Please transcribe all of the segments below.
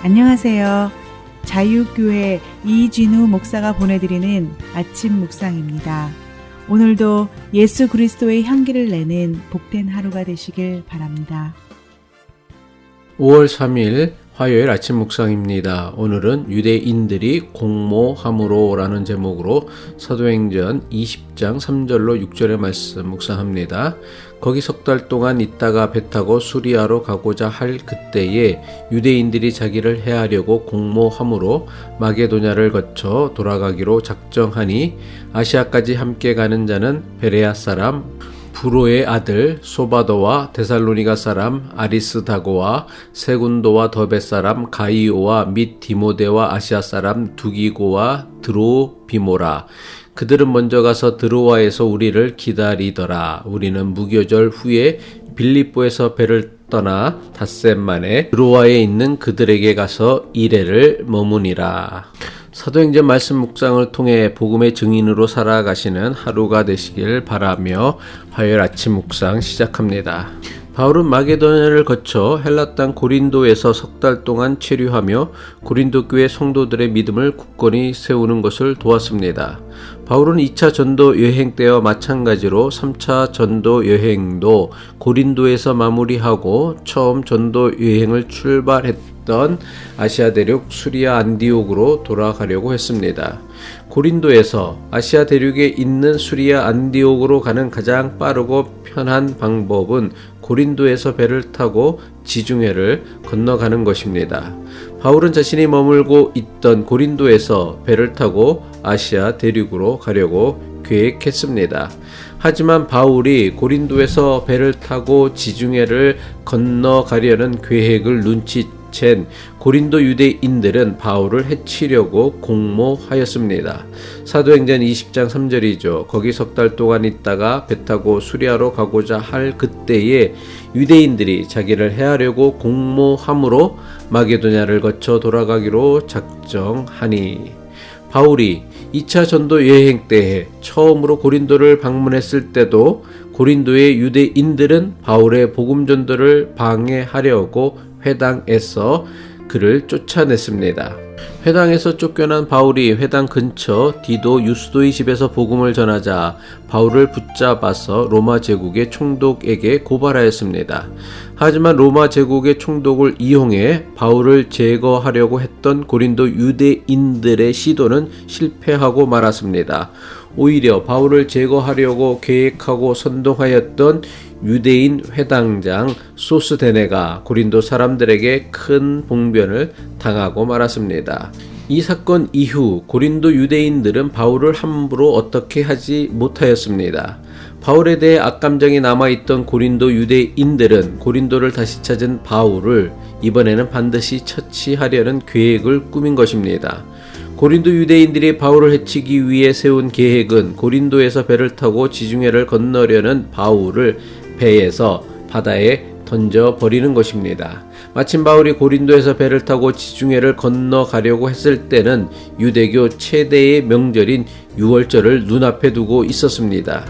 안녕하세요. 자유교회 이진우 목사가 보내드리는 아침 묵상입니다. 오늘도 예수 그리스도의 향기를 내는 복된 하루가 되시길 바랍니다. 5월 3일 화요일 아침 묵상입니다. 오늘은 유대인들이 공모함으로 라는 제목으로 사도행전 20장 3절로 6절의 말씀 묵상합니다. 거기 석 달 동안 있다가 배 타고 수리아로 가고자 할 그때에 유대인들이 자기를 해하려고 공모함으로 마게도냐를 거쳐 돌아가기로 작정하니 아시아까지 함께 가는 자는 베레아 사람 부로의 아들 소바도와 데살로니가 사람 아리스다고와 세군도와 더베 사람 가이오와 및 디모데와 아시아 사람 두기고와 드로비모라. 그들은 먼저 가서 드로아에서 우리를 기다리더라. 우리는 무교절 후에 빌립보에서 배를 떠나 닷새 만에 드로아에 있는 그들에게 가서 이레를 머무니라. 사도행전 말씀 묵상을 통해 복음의 증인으로 살아가시는 하루가 되시길 바라며 화요일 아침 묵상 시작합니다. 바울은 마게도냐를 거쳐 헬라 땅 고린도에서 석 달 동안 체류하며 고린도 교회 성도들의 믿음을 굳건히 세우는 것을 도왔습니다. 바울은 2차 전도 여행 때와 마찬가지로 3차 전도 여행도 고린도에서 마무리하고 처음 전도 여행을 출발했던 아시아 대륙 수리아 안디옥으로 돌아가려고 했습니다. 고린도에서 아시아 대륙에 있는 수리아 안디옥으로 가는 가장 빠르고 편한 방법은 고린도에서 배를 타고 지중해를 건너가는 것입니다. 바울은 자신이 머물고 있던 고린도에서 배를 타고 아시아 대륙으로 가려고 계획했습니다. 하지만 바울이 고린도에서 배를 타고 지중해를 건너가려는 계획을 눈치챈 고린도 유대인들은 바울을 해치려고 공모하였습니다. 사도행전 20장 3절이죠. 거기 석 달 동안 있다가 배 타고 수리아로 가고자 할 그때에 유대인들이 자기를 해하려고 공모함으로 마게도냐를 거쳐 돌아가기로 작정하니. 바울이 2차 전도 여행 때에 처음으로 고린도를 방문했을 때도 고린도의 유대인들은 바울의 복음 전도를 방해하려고 회당에서 그를 쫓아냈습니다. 회당에서 쫓겨난 바울이 회당 근처 디도 유스도의 집에서 복음을 전하자 바울을 붙잡아서 로마 제국의 총독에게 고발하였습니다. 하지만 로마 제국의 총독을 이용해 바울을 제거하려고 했던 고린도 유대인들의 시도는 실패하고 말았습니다. 오히려 바울을 제거하려고 계획하고 선동하였던 유대인 회당장 소스데네가 고린도 사람들에게 큰 봉변을 당하고 말았습니다. 이 사건 이후 고린도 유대인들은 바울을 함부로 어떻게 하지 못하였습니다. 바울에 대해 악감정이 남아있던 고린도 유대인들은 고린도를 다시 찾은 바울을 이번에는 반드시 처치하려는 계획을 꾸민 것입니다. 고린도 유대인들이 바울을 해치기 위해 세운 계획은 고린도에서 배를 타고 지중해를 건너려는 바울을 배에서 바다에 던져버리는 것입니다. 마침 바울이 고린도에서 배를 타고 지중해를 건너가려고 했을 때는 유대교 최대의 명절인 유월절을 눈앞에 두고 있었습니다.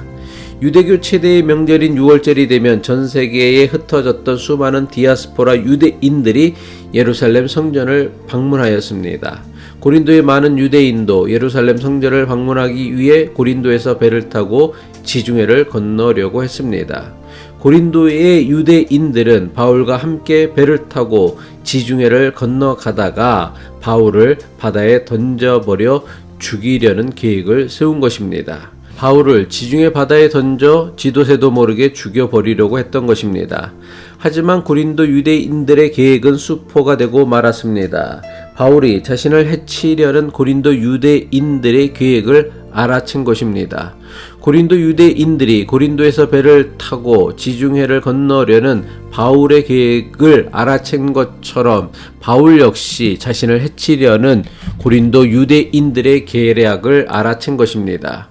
유대교 최대의 명절인 유월절이 되면 전 세계에 흩어졌던 수많은 디아스포라 유대인들이 예루살렘 성전을 방문하였습니다. 고린도의 많은 유대인도 예루살렘 성전을 방문하기 위해 고린도에서 배를 타고 지중해를 건너려고 했습니다. 고린도의 유대인들은 바울과 함께 배를 타고 지중해를 건너가다가 바울을 바다에 던져버려 죽이려는 계획을 세운 것입니다. 바울을 지중해 바다에 던져 지도새도 모르게 죽여버리려고 했던 것입니다. 하지만 고린도 유대인들의 계획은 수포가 되고 말았습니다. 바울이 자신을 해치려는 고린도 유대인들의 계획을 알아챈 것입니다. 고린도 유대인들이 고린도에서 배를 타고 지중해를 건너려는 바울의 계획을 알아챈 것처럼 바울 역시 자신을 해치려는 고린도 유대인들의 계략을 알아챈 것입니다.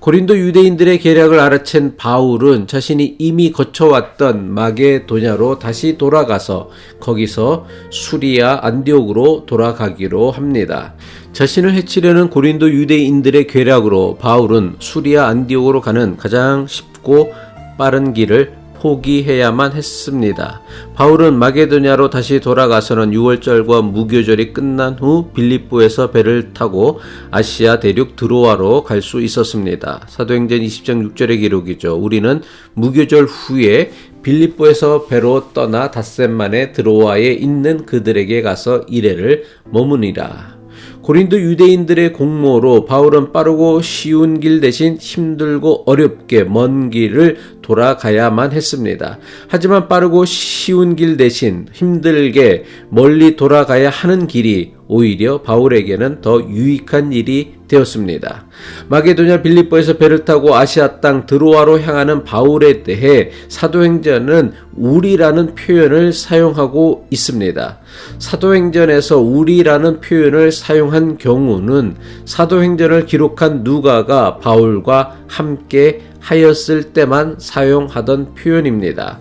고린도 유대인들의 계략을 알아챈 바울은 자신이 이미 거쳐왔던 마게도냐로 다시 돌아가서 거기서 수리아 안디옥으로 돌아가기로 합니다. 자신을 해치려는 고린도 유대인들의 계략으로 바울은 수리아 안디옥으로 가는 가장 쉽고 빠른 길을 포기해야만 했습니다. 바울은 마게도냐로 다시 돌아가서는 유월절과 무교절이 끝난 후 빌립보에서 배를 타고 아시아 대륙 드로아로 갈 수 있었습니다. 사도행전 20장 6절의 기록이죠. 우리는 무교절 후에 빌립보에서 배로 떠나 닷새 만에 드로아에 있는 그들에게 가서 이레를 머무니라. 고린도 유대인들의 공모로 바울은 빠르고 쉬운 길 대신 힘들고 어렵게 먼 길을 돌아가야만 했습니다. 하지만 빠르고 쉬운 길 대신 힘들게 멀리 돌아가야 하는 길이 오히려 바울에게는 더 유익한 일이 되었습니다. 마게도냐 빌립보에서 배를 타고 아시아 땅 드로아로 향하는 바울에 대해 사도행전은 우리라는 표현을 사용하고 있습니다. 사도행전에서 우리라는 표현을 사용한 경우는 사도행전을 기록한 누가가 바울과 함께 하였을 때만 사용하던 표현입니다.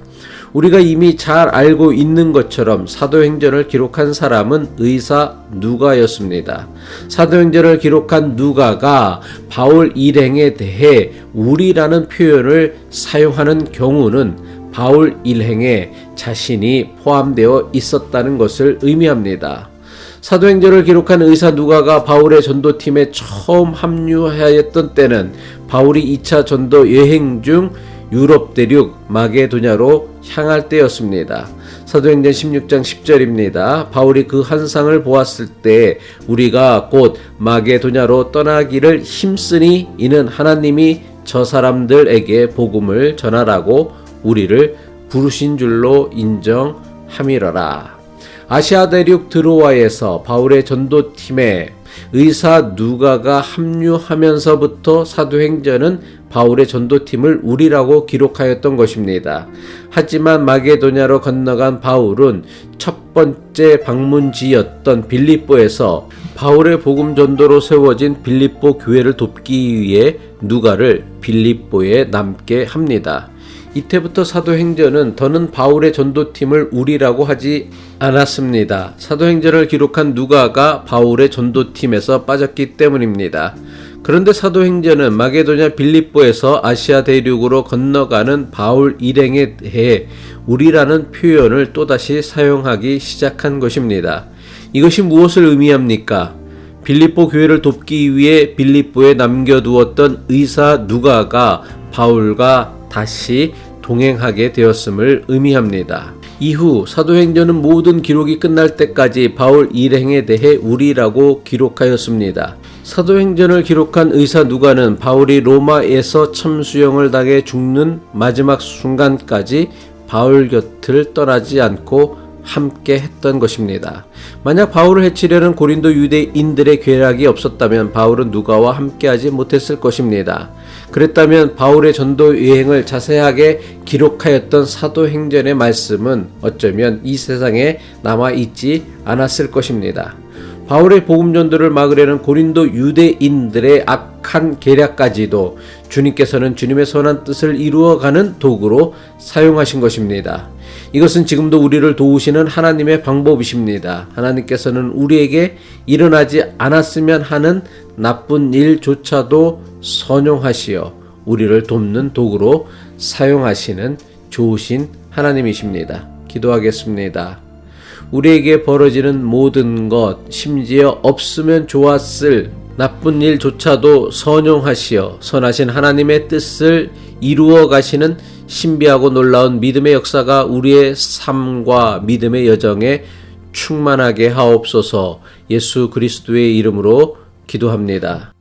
우리가 이미 잘 알고 있는 것처럼 사도행전을 기록한 사람은 의사 누가였습니다. 사도행전을 기록한 누가가 바울 일행에 대해 우리라는 표현을 사용하는 경우는 바울 일행에 자신이 포함되어 있었다는 것을 의미합니다. 사도행전을 기록한 의사 누가가 바울의 전도팀에 처음 합류하였던 때는 바울이 2차 전도 여행 중 유럽 대륙 마게도냐로 향할 때였습니다. 사도행전 16장 10절입니다. 바울이 그 환상을 보았을 때 우리가 곧 마게도냐로 떠나기를 힘쓰니 이는 하나님이 저 사람들에게 복음을 전하라고 우리를 부르신 줄로 인정함이러라. 아시아 대륙 드로아에서 바울의 전도팀에 의사 누가가 합류하면서부터 사도행전은 바울의 전도팀을 우리라고 기록하였던 것입니다. 하지만 마게도냐로 건너간 바울은 첫 번째 방문지였던 빌립보에서 바울의 복음 전도로 세워진 빌립보 교회를 돕기 위해 누가를 빌립보에 남게 합니다. 이때부터 사도행전은 더는 바울의 전도팀을 우리라고 하지 않았습니다. 사도행전을 기록한 누가가 바울의 전도팀에서 빠졌기 때문입니다. 그런데 사도행전은 마게도냐 빌립보에서 아시아 대륙으로 건너가는 바울 일행에 대해 우리라는 표현을 또다시 사용하기 시작한 것입니다. 이것이 무엇을 의미합니까? 빌립보 교회를 돕기 위해 빌립보에 남겨두었던 의사 누가가 바울과 다시 동행하게 되었음을 의미합니다. 이후 사도행전은 모든 기록이 끝날 때까지 바울 일행에 대해 우리라고 기록하였습니다. 사도행전을 기록한 의사 누가는 바울이 로마에서 참수형을 당해 죽는 마지막 순간까지 바울 곁을 떠나지 않고 함께 했던 것입니다. 만약 바울을 해치려는 고린도 유대인들의 괴락이 없었다면 바울은 누가와 함께하지 못했을 것입니다. 그랬다면 바울의 전도 여행을 자세하게 기록하였던 사도행전의 말씀은 어쩌면 이 세상에 남아있지 않았을 것입니다. 바울의 복음 전도를 막으려는 고린도 유대인들의 악한 계략까지도 주님께서는 주님의 선한 뜻을 이루어가는 도구로 사용하신 것입니다. 이것은 지금도 우리를 도우시는 하나님의 방법이십니다. 하나님께서는 우리에게 일어나지 않았으면 하는 나쁜 일조차도 선용하시어 우리를 돕는 도구로 사용하시는 좋으신 하나님이십니다. 기도하겠습니다. 우리에게 벌어지는 모든 것, 심지어 없으면 좋았을 나쁜 일조차도 선용하시어 선하신 하나님의 뜻을 이루어 가시는 신비하고 놀라운 믿음의 역사가 우리의 삶과 믿음의 여정에 충만하게 하옵소서. 예수 그리스도의 이름으로 기도합니다.